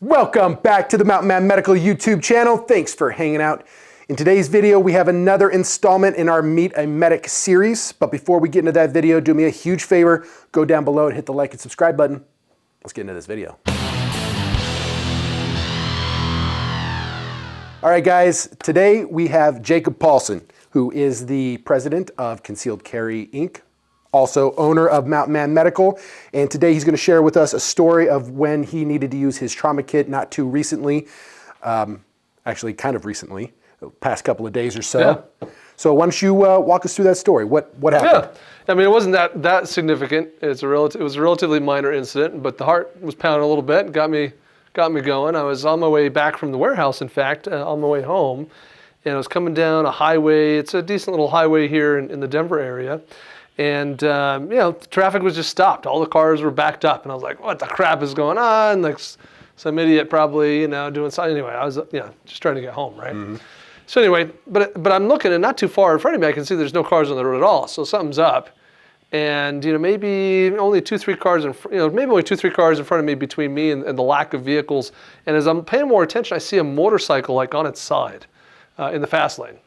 Welcome back to the Mountain Man Medical YouTube channel. Thanks for hanging out. In today's video, we have another installment in our Meet a Medic series. But before we get into that video, do me a huge favor, go down below and hit the like and subscribe button. Let's get into this video. All right, guys, today we have Jacob Paulson, who is the president of Concealed Carry Inc., also owner of Mountain Man Medical. And today he's going to share with us a story of when he needed to use his trauma kit not too recently, actually kind of recently, the past couple of days or so. Yeah. So why don't you walk us through that story? What happened? Yeah, I mean, it wasn't that significant. It was a relatively minor incident, but the heart was pounding a little bit and got me going. I was on my way back from the warehouse, in fact, on my way home, and I was coming down a highway. It's a decent little highway here in the Denver area. And, traffic was just stopped. All the cars were backed up. And I was like, what the crap is going on? Like some idiot probably, doing something. Anyway, I was, just trying to get home, right? Mm-hmm. So anyway, but I'm looking, and not too far in front of me, I can see there's no cars on the road at all. So something's up. And, maybe only two, three cars in front of me between me and the lack of vehicles. And as I'm paying more attention, I see a motorcycle like on its side in the fast lane.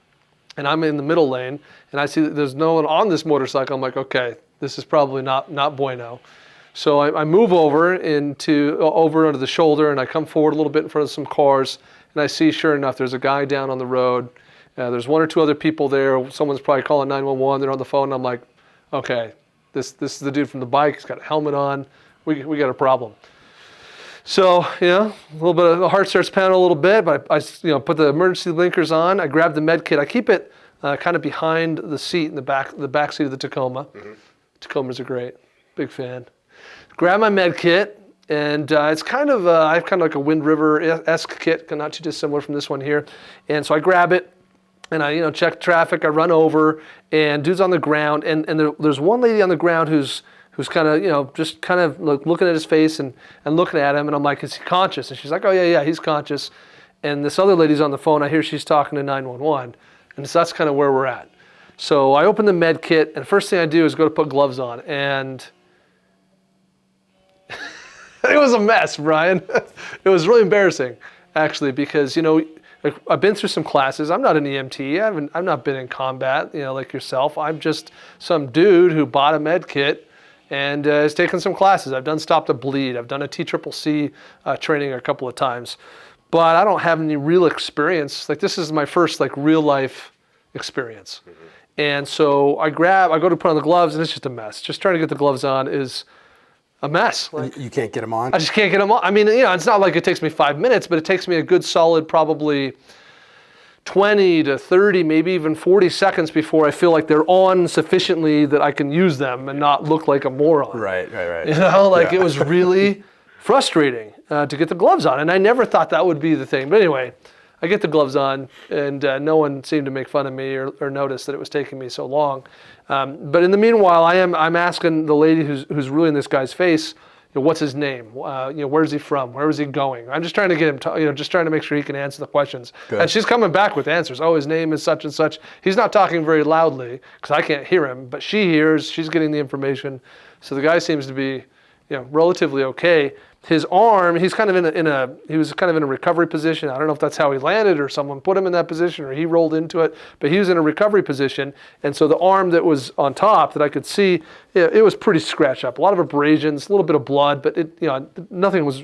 And I'm in the middle lane, and I see that there's no one on this motorcycle. I'm like, okay, this is probably not bueno. So I move over under the shoulder, and I come forward a little bit in front of some cars, and I see, sure enough, there's a guy down on the road. There's one or two other people there. Someone's probably calling 911. They're on the phone, and I'm like, okay, this is the dude from the bike. He's got a helmet on. We got a problem. So, a little bit of the heart starts pounding a little bit, but I put the emergency blinkers on. I grab the med kit. I keep it kind of behind the seat in the back seat of the Tacoma. Mm-hmm. Tacomas are great. Big fan. Grab my med kit, and it's kind of I have kind of like a Wind River-esque kit, not too dissimilar from this one here. And so I grab it, and I check traffic. I run over, and dude's on the ground, and there's one lady on the ground who's kind of, just kind of looking at his face and looking at him. And I'm like, is he conscious? And she's like, oh, yeah, he's conscious. And this other lady's on the phone. I hear she's talking to 911. And so that's kind of where we're at. So I open the med kit, and the first thing I do is go to put gloves on. And it was a mess, Brian. It was really embarrassing, actually, because, I've been through some classes. I'm not an EMT. I've not been in combat, like yourself. I'm just some dude who bought a med kit and has taken some classes. I've done Stop the Bleed. I've done a TCCC training a couple of times. But I don't have any real experience. This is my first real life experience. Mm-hmm. And so I go to put on the gloves, and it's just a mess. Just trying to get the gloves on is a mess. You can't get them on? I just can't get them on. I mean, it's not like it takes me 5 minutes, but it takes me a good solid probably 20 to 30, maybe even 40 seconds before I feel like they're on sufficiently that I can use them and not look like a moron. Right. It was really frustrating to get the gloves on. And I never thought that would be the thing. But anyway, I get the gloves on, and no one seemed to make fun of me or notice that it was taking me so long. But in the meanwhile, I'm asking the lady who's really in this guy's face, what's his name? Where's he from? Where is he going? I'm just trying to get him, just trying to make sure he can answer the questions. Good. And she's coming back with answers. Oh, his name is such and such. He's not talking very loudly because I can't hear him, but she hears. She's getting the information. So the guy seems to be, relatively okay. His arm, he's kind of he was kind of in a recovery position. I don't know if that's how he landed or someone put him in that position or he rolled into it, but he was in a recovery position. And so the arm that was on top that I could see, it was pretty scratched up. A lot of abrasions, a little bit of blood, but nothing was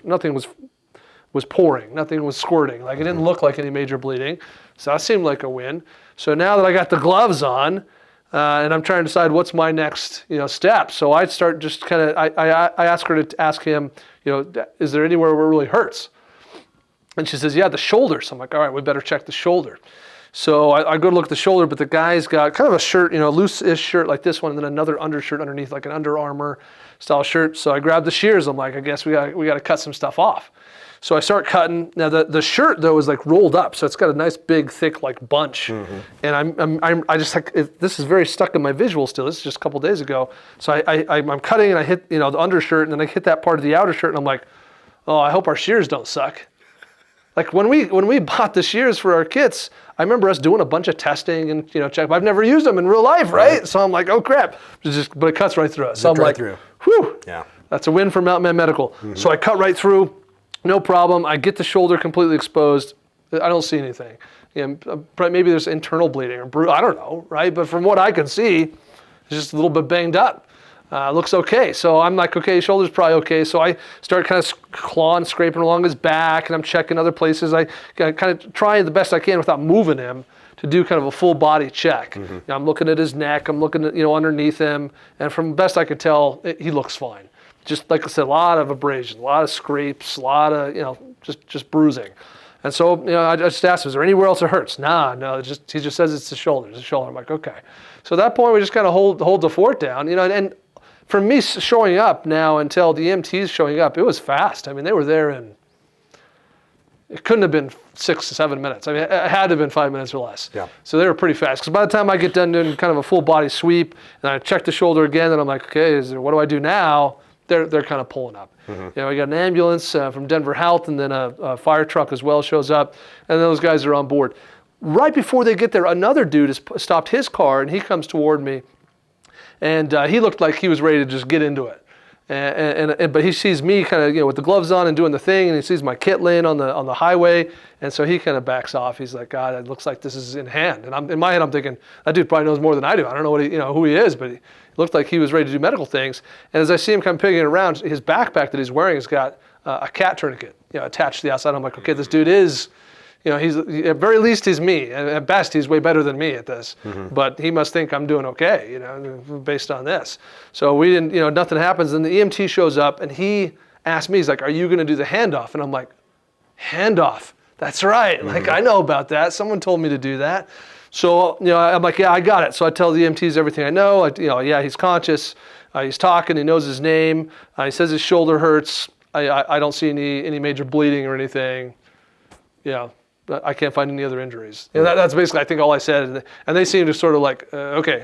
pouring, nothing was squirting. It didn't look like any major bleeding. So that seemed like a win. So now that I got the gloves on, and I'm trying to decide what's my next, step. So I start just kind of, I ask her to ask him, is there anywhere where it really hurts? And she says, yeah, the shoulder. So I'm like, all right, we better check the shoulder. So I go to look at the shoulder, but the guy's got kind of a shirt, loose-ish shirt like this one, and then another undershirt underneath, like an Under Armour style shirt. So I grab the shears. I'm like, I guess we got to cut some stuff off. So I start cutting. Now the shirt though is rolled up, so it's got a nice big thick bunch. Mm-hmm. And I just this is very stuck in my visual still. This is just a couple days ago. So I'm cutting, and I hit the undershirt, and then I hit that part of the outer shirt, and I'm like, oh, I hope our shears don't suck. When we bought the shears for our kits, I remember us doing a bunch of testing and check. I've never used them in real life, right? So I'm like, oh crap! But it cuts right through us. So I'm like, whew, yeah, that's a win for Mountain Man Medical. Mm-hmm. So I cut right through. No problem. I get the shoulder completely exposed. I don't see anything. Maybe there's internal bleeding or I don't know, right? But from what I can see, it's just a little bit banged up. Looks okay. So I'm like, okay, shoulder's probably okay. So I start kind of clawing, scraping along his back, and I'm checking other places. I kind of trying the best I can without moving him to do kind of a full body check. I'm looking at his neck. I'm looking at, underneath him. And from best I could tell, he looks fine. Just like I said, a lot of abrasion, a lot of scrapes, a lot of, just bruising. And so, I just asked him, is there anywhere else it hurts? No, he just says it's the shoulder. It's the shoulder. I'm like, okay. So at that point, we just kind of hold the fort down, and for me showing up now until the EMTs showing up, it was fast. I mean, they were there in, it couldn't have been 6 to 7 minutes. I mean, it had to have been 5 minutes or less. Yeah. So they were pretty fast. Because by the time I get done doing kind of a full body sweep, and I check the shoulder again, and I'm like, okay, what do I do now? They're kind of pulling up. We got an ambulance from Denver Health, and then a fire truck as well shows up, and those guys are on board. Right before they get there, another dude has stopped his car, and he comes toward me, and he looked like he was ready to just get into it. But he sees me kind of, with the gloves on and doing the thing, and he sees my kit laying on the highway, and so he kind of backs off. He's like, God, it looks like this is in hand. And in my head, I'm thinking, that dude probably knows more than I do. I don't know who he is, but he looked like he was ready to do medical things. And as I see him kind of pigging around, his backpack that he's wearing has got a cat tourniquet, attached to the outside. I'm like, okay, this dude is, he's at very least he's me. At best, he's way better than me at this. But he must think I'm doing okay, based on this. So we didn't, nothing happens. And the EMT shows up and he asked me, he's like, are you going to do the handoff? And I'm like, handoff? That's right. Like, I know about that. Someone told me to do that. So, I'm like, yeah, I got it. So I tell the EMTs everything I know. Yeah, he's conscious. He's talking. He knows his name. He says his shoulder hurts. I don't see any major bleeding or anything. I can't find any other injuries. That's basically, I think, all I said. And they seemed to sort of like, okay.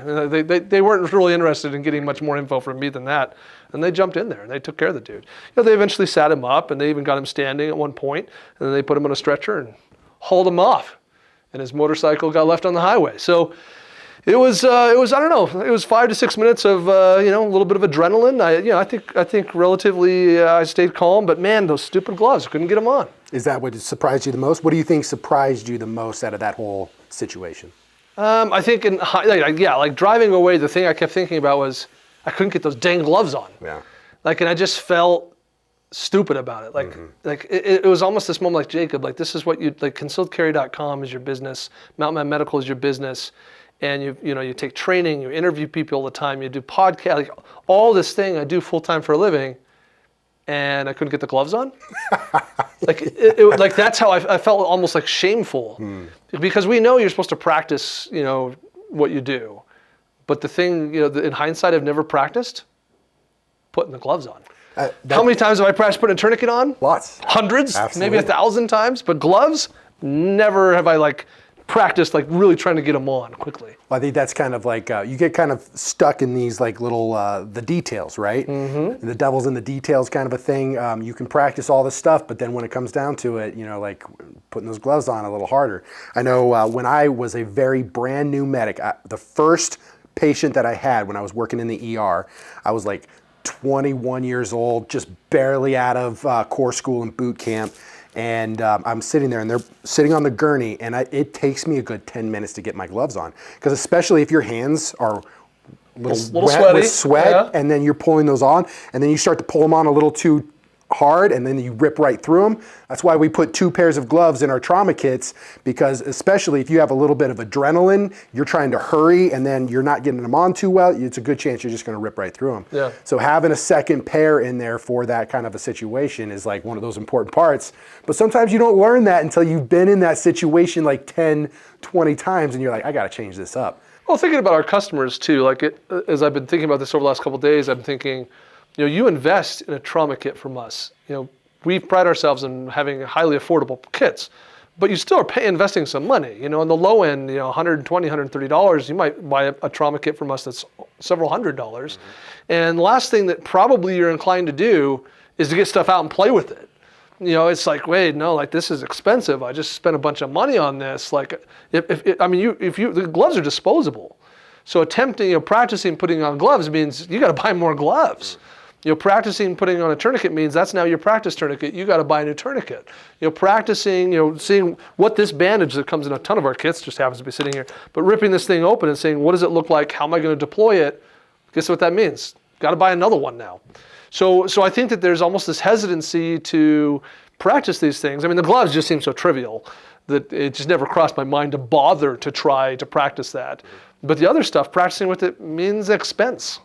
They weren't really interested in getting much more info from me than that. And they jumped in there and they took care of the dude. They eventually sat him up and they even got him standing at one point. And then they put him on a stretcher and hauled him off. And his motorcycle got left on the highway. So it was I don't know, it was 5 to 6 minutes of a little bit of adrenaline. I think relatively I stayed calm, but man, those stupid gloves, I couldn't get them on. Is that what surprised you the most? What do you think surprised you the most out of that whole situation? I think like driving away, the thing I kept thinking about was I couldn't get those dang gloves on. Yeah. And I just felt stupid about it. It was almost this moment like, Jacob, like this is what you, like concealedcarry.com is your business, Mountain Man Medical is your business, and you take training, you interview people all the time, you do podcasts, like all this thing I do full time for a living, and I couldn't get the gloves on. Like that's how I felt, almost like shameful, because we know you're supposed to practice, what you do, but the thing, in hindsight, I've never practiced putting the gloves on. How many times have I practiced putting a tourniquet on? Lots. Hundreds, Absolutely. maybe 1,000 times, but gloves, never have I practiced really trying to get them on quickly. Well, I think that's kind of like, you get kind of stuck in these little, the details, right? The devil's in the details kind of a thing. You can practice all this stuff, but then when it comes down to it, like putting those gloves on a little harder. I know when I was a very brand new medic, the first patient that I had when I was working in the ER, I was 21 years old, just barely out of core school and boot camp. And I'm sitting there and they're sitting on the gurney and it takes me a good 10 minutes to get my gloves on. Because especially if your hands are a little wet sweaty. with sweat, and then you're pulling those on and then you start to pull them on a little too hard and then you rip right through them. That's why we put 2 pairs of gloves in our trauma kits, because especially if you have a little bit of adrenaline, you're trying to hurry and then you're not getting them on too well, it's a good chance you're just going to rip right through them. Yeah. So having a second pair in there for that kind of a situation is one of those important parts. But sometimes you don't learn that until you've been in that situation 10, 20 times and you're like, I got to change this up. Well, thinking about our customers too, as I've been thinking about this over the last couple of days, I'm thinking, you invest in a trauma kit from us. We pride ourselves in having highly affordable kits, but you still are investing some money. On the low end, $120, $130, you might buy a trauma kit from us that's several $100s. And the last thing that probably you're inclined to do is to get stuff out and play with it. It's like, wait, no, this is expensive. I just spent a bunch of money on this. The gloves are disposable. So practicing putting on gloves means you got to buy more gloves. Practicing putting on a tourniquet means that's now your practice tourniquet. You got to buy a new tourniquet. Practicing, seeing what this bandage that comes in a ton of our kits, just happens to be sitting here, but ripping this thing open and saying, what does it look like? How am I going to deploy it? Guess what that means? Got to buy another one now. So I think that there's almost this hesitancy to practice these things. I mean, the gloves just seem so trivial that it just never crossed my mind to bother to try to practice that. But the other stuff, practicing with it means expense.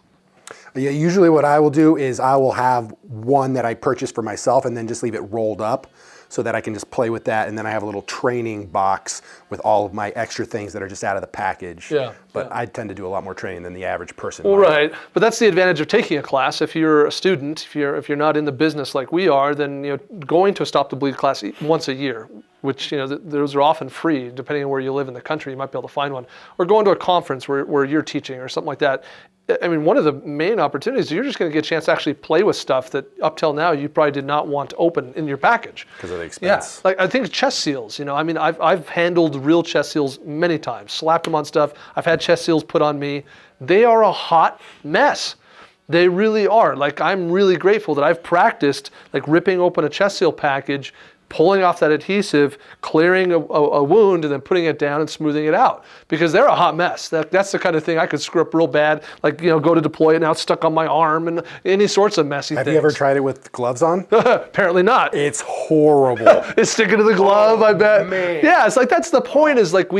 Yeah, usually what I will do is I will have one that I purchase for myself and then just leave it rolled up so that I can just play with that. And then I have a little training box with all of my extra things that are just out of the package. Yeah, but I tend to do a lot more training than the average person. Well, right, but that's the advantage of taking a class. If you're a student, if you're not in the business like we are, then going to a Stop the Bleed class once a year, which those are often free, depending on where you live in the country, you might be able to find one, or going to a conference where you're teaching or something like that. I mean, one of the main opportunities, you're just going to get a chance to actually play with stuff that up till now you probably did not want to open in your package. Because of the expense. Yeah, like I think chest seals, I mean, I've handled real chest seals many times, slapped them on stuff. I've had chest seals put on me. They are a hot mess. They really are. Like, I'm really grateful that I've practiced like ripping open a chest seal package, pulling off that adhesive, clearing a wound, and then putting it down and smoothing it out. Because they're a hot mess. That's the kind of thing I could screw up real bad, like, go to deploy it, now it's stuck on my arm, and any sorts of messy things. Have you ever tried it with gloves on? Apparently not. It's horrible. It's sticking to the glove, I bet. Man. Yeah, it's like, that's the point, is like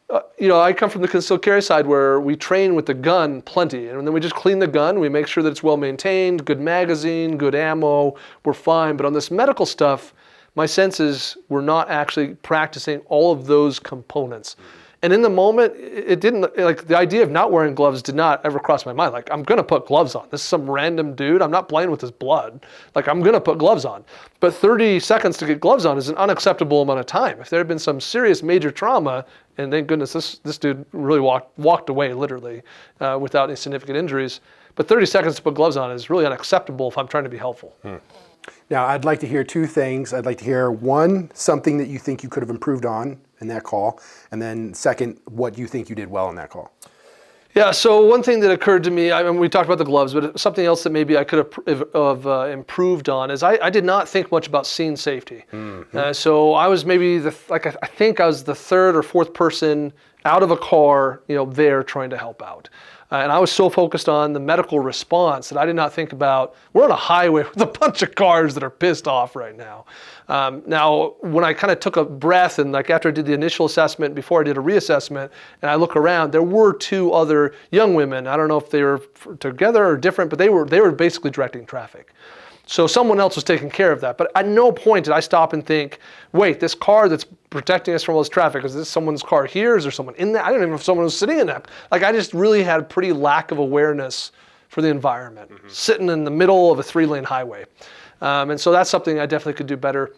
I come from the concealed carry side where we train with the gun plenty, and then we just clean the gun, we make sure that it's well maintained, good magazine, good ammo, we're fine. But on this medical stuff, my sense is we're not actually practicing all of those components. And in the moment, it didn't, like, the idea of not wearing gloves did not ever cross my mind. Like, I'm gonna put gloves on. This is some random dude, I'm not playing with his blood. Like, I'm gonna put gloves on. But 30 seconds to get gloves on is an unacceptable amount of time. If there had been some serious major trauma, and thank goodness this dude really walked away, literally, without any significant injuries. But 30 seconds to put gloves on is really unacceptable if I'm trying to be helpful. Now, I'd like to hear two things. I'd like to hear, one, something that you think you could have improved on in that call, and then second, what you think you did well in that call. Yeah, so one thing that occurred to me, I mean, we talked about the gloves, but something else that maybe I could have improved on is I did not think much about scene safety. Mm-hmm. So I was maybe I think I was the third or fourth person out of a car, there trying to help out. And I was so focused on the medical response that I did not think about, we're on a highway with a bunch of cars that are pissed off right now. Now, when I kind of took a breath and like after I did the initial assessment, before I did a reassessment, and I look around, there were two other young women. I don't know if they were together or different, but they were basically directing traffic. So someone else was taking care of that. But at no point did I stop and think, wait, this car that's protecting us from all this traffic, is this someone's car here? Is there someone in that? I don't even know if someone was sitting in that. Like, I just really had a pretty lack of awareness for the environment, sitting in the middle of a 3-lane highway. And so that's something I definitely could do better.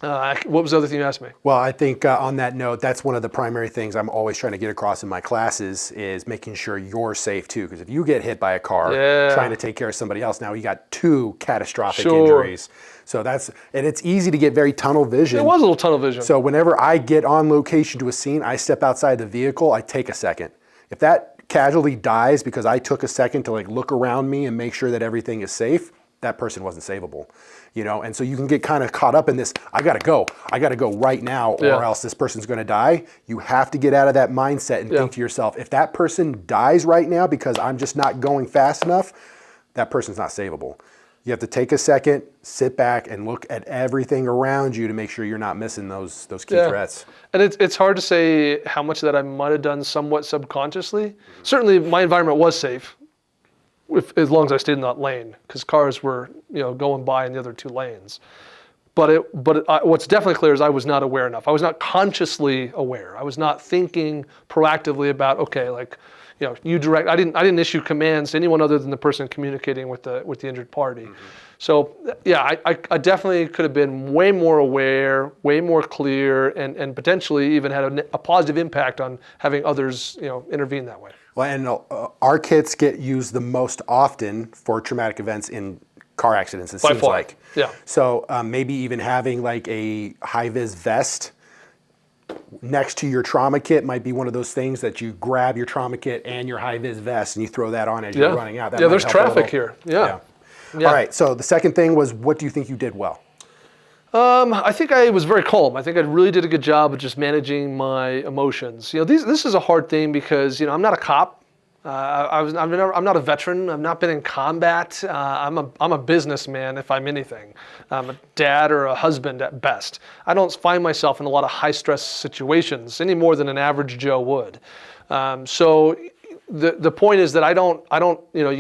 What was the other thing you asked me? Well, I think on that note, that's one of the primary things I'm always trying to get across in my classes is making sure you're safe too. Because if you get hit by a car trying to take care of somebody else, now you got 2 catastrophic injuries. So and it's easy to get very tunnel vision. It was a little tunnel vision. So whenever I get on location to a scene, I step outside the vehicle, I take a second. If that casualty dies because I took a second to like look around me and make sure that everything is safe, that person wasn't savable. And so you can get kind of caught up in this, I gotta go right now, or else this person's gonna die. You have to get out of that mindset and think to yourself, if that person dies right now because I'm just not going fast enough, that person's not savable. You have to take a second, sit back, and look at everything around you to make sure you're not missing those key threats. And it's hard to say how much of that I might have done somewhat subconsciously. Certainly my environment was safe, as long as I stayed in that lane, because cars were going by in the other 2 lanes. But what's definitely clear is I was not aware enough. I was not consciously aware. I was not thinking proactively about, okay, like, you direct. I didn't issue commands to anyone other than the person communicating with the injured party. Mm-hmm. So yeah, I definitely could have been way more aware, way more clear, and potentially even had a positive impact on having others intervene that way. Well, and our kits get used the most often for traumatic events in car accidents, it seems like. Yeah. So maybe even having like a high-vis vest next to your trauma kit might be one of those things that you grab your trauma kit and your high-vis vest and you throw that on as you're running out. That yeah, might there's help a traffic little. here. Yeah. All right, so the second thing was, what do you think you did well? I think I was very calm. I think I really did a good job of just managing my emotions. This is a hard thing because I'm not a cop. I'm not a veteran. I've not been in combat. I'm a businessman if I'm anything. I'm a dad or a husband at best. I don't find myself in a lot of high stress situations any more than an average Joe would. So the point is that you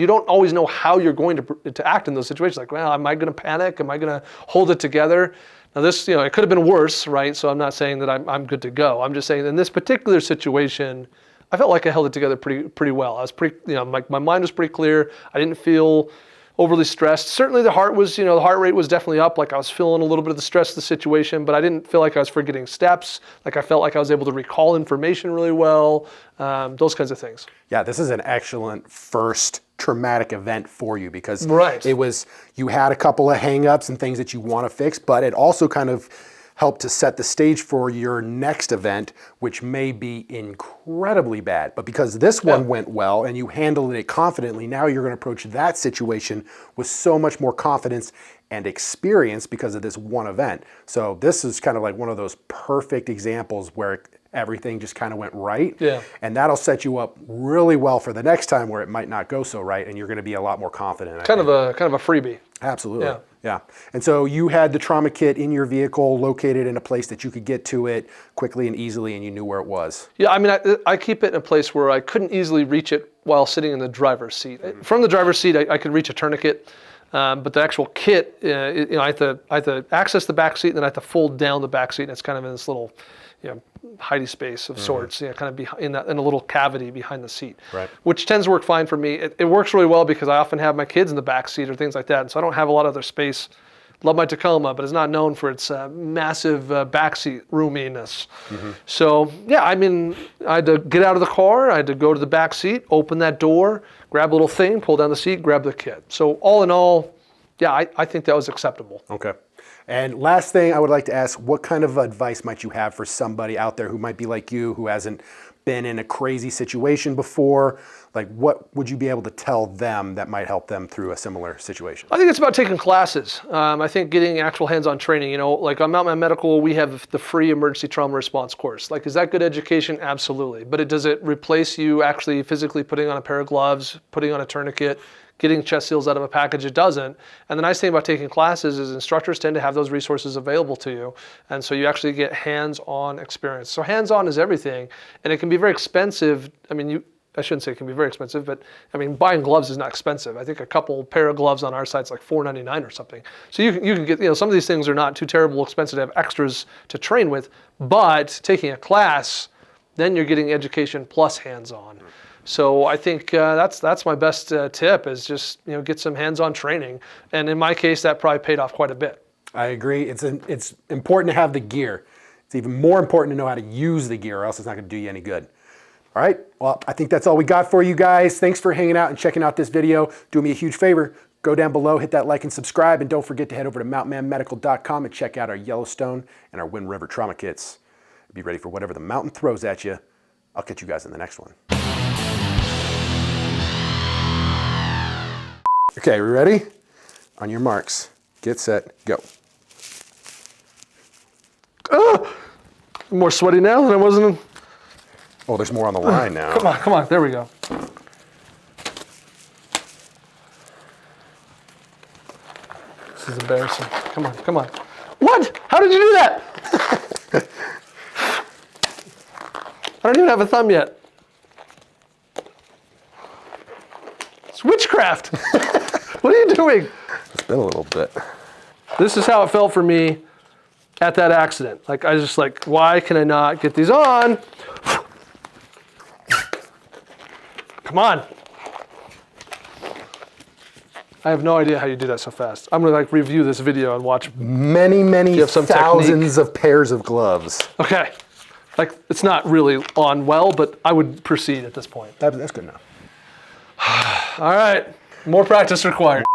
don't always know how you're going to act in those situations. Like, well, am I going to panic? Am I going to hold it together? Now this, it could have been worse, right? So I'm not saying that I'm good to go. I'm just saying in this particular situation, I felt like I held it together pretty well. I was my mind was pretty clear. I didn't feel overly stressed. Certainly the heart rate was definitely up. Like I was feeling a little bit of the stress of the situation, but I didn't feel like I was forgetting steps. Like I felt like I was able to recall information really well. Those kinds of things. Yeah, this is an excellent first traumatic event for you because you had a couple of hang-ups and things that you want to fix, but it also kind of help to set the stage for your next event, which may be incredibly bad. But because this one went well and you handled it confidently, now you're going to approach that situation with so much more confidence and experience because of this one event. So this is kind of like one of those perfect examples where everything just kind of went right. Yeah. And that'll set you up really well for the next time where it might not go so right and you're going to be a lot more confident. Kind of a freebie. Absolutely. Yeah. And so you had the trauma kit in your vehicle located in a place that you could get to it quickly and easily and you knew where it was. Yeah, I mean, I keep it in a place where I couldn't easily reach it while sitting in the driver's seat. From the driver's seat, I could reach a tourniquet, but the actual kit, I have to access the back seat and then I have to fold down the back seat and it's kind of in this little hidey space of sorts, kind of in a little cavity behind the seat, which tends to work fine for me. It works really well because I often have my kids in the back seat or things like that, and so I don't have a lot of other space. Love my Tacoma, but it's not known for its massive backseat roominess. So I had to get out of the car, I had to go to the back seat, open that door, grab a little thing, pull down the seat, grab the kit. So all in all, I think that was acceptable. Okay. And last thing I would like to ask, what kind of advice might you have for somebody out there who might be like you, who hasn't been in a crazy situation before? Like, what would you be able to tell them that might help them through a similar situation? I think it's about taking classes. I think getting actual hands-on training. Like on Mount Man Medical, we have the free emergency trauma response course. Like, is that good education? Absolutely. But does it replace you actually physically putting on a pair of gloves, putting on a tourniquet, getting chest seals out of a package? It doesn't. And the nice thing about taking classes is instructors tend to have those resources available to you. And so you actually get hands-on experience. So hands-on is everything. And it can be very expensive. I shouldn't say it can be very expensive, but buying gloves is not expensive. I think a couple pair of gloves on our site's like $4.99 or something. So you can get, some of these things are not too terrible expensive to have extras to train with, but taking a class, then you're getting education plus hands-on. So I think that's my best tip is just get some hands-on training, and in my case that probably paid off quite a bit. I agree. It's important to have the gear. It's even more important to know how to use the gear, or else it's not going to do you any good. All right. Well, I think that's all we got for you guys. Thanks for hanging out and checking out this video. Do me a huge favor. Go down below, hit that like and subscribe, and don't forget to head over to mountmanmedical.com and check out our Yellowstone and our Wind River trauma kits. Be ready for whatever the mountain throws at you. I'll catch you guys in the next one. Okay, we ready? On your marks, get set, go. I'm more sweaty now than I was in. Oh, there's more on the line now. Come on, there we go. This is embarrassing. Come on. What? How did you do that? I don't even have a thumb yet. It's witchcraft. What are you doing? It's been a little bit. This is how it felt for me at that accident. Like, I was just like, why can I not get these on? Come on. I have no idea how you do that so fast. I'm gonna review this video and watch. Many thousands of pairs of gloves. Okay. It's not really on well, but I would proceed at this point. That's good enough. All right. More practice required.